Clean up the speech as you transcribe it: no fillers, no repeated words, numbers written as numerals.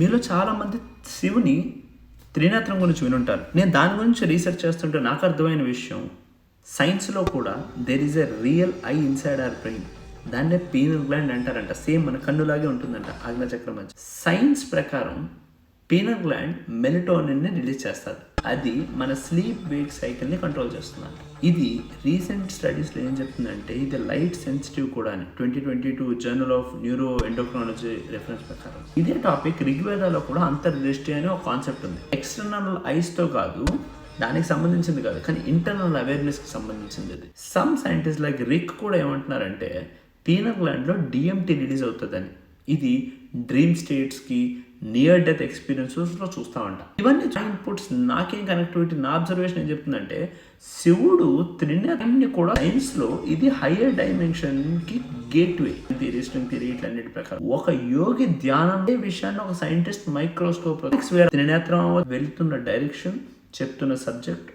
మీలో చాలామంది శివుని త్రినేత్రం గురించి వినుంటారు. నేను దాని గురించి రీసెర్చ్ చేస్తుంటే నాకు అర్థమైన విషయం, సైన్స్లో కూడా there is a real I inside our brain. దాన్నే పీనల్ గ్లాండ్ అంటారంట. సేమ్ మన కన్నులాగే ఉంటుందంట ఆజ్ఞాచక్రం మధ్య. సైన్స్ ప్రకారం పీనల్ గ్లాండ్ మెలటోనిన్ని రిలీజ్ చేస్తారు. అది మన స్లీప్ వేక్ సైకిల్ని కంట్రోల్ చేస్తుంది. ఇది రీసెంట్ స్టడీస్లో ఏం చెప్తుందంటే ఇది లైట్ సెన్సిటివ్ కూడా అని 2022 journal of neuro endocrinology reference ప్రకారం. ఇదే టాపిక్ ఋగ్వేదాలో కూడా అంతర్దృష్టి అనే ఒక కాన్సెప్ట్ ఉంది. ఎక్స్టర్నల్ ఐస్తో కాదు, దానికి సంబంధించింది కాదు, కానీ ఇంటర్నల్ అవేర్నెస్కి సంబంధించింది ఇది. సమ్ సైంటిస్ట్ లైక్ రిక్ కూడా ఏమంటున్నారంటే పీనల్ గ్లాండ్లో డిఎంటీ రిలీజ్ అవుతుందని. ఇది డ్రీమ్ స్టేట్స్కి, నియర్ డెత్ ఎక్స్పీరియన్సెస్లో చూస్తామంట. ఇవన్నీ ఇన్పుట్స్ నాకేం కనెక్టివిటీ, నా అబ్జర్వేషన్ ఏం చెప్తుందంటే శివుడు త్రినేత్రాన్ని కూడా సైన్స్లో ఇది హయ్యర్ డైమెన్షన్కి గేట్వే థియరీ ఇట్లన్నిటి ప్రకారం. ఒక యోగి ధ్యానం విషయాన్ని ఒక సైంటిస్ట్ మైక్రోస్కోప్ త్రినేత్రం వెళ్తున్న డైరెక్షన్, చెప్తున్న సబ్జెక్ట్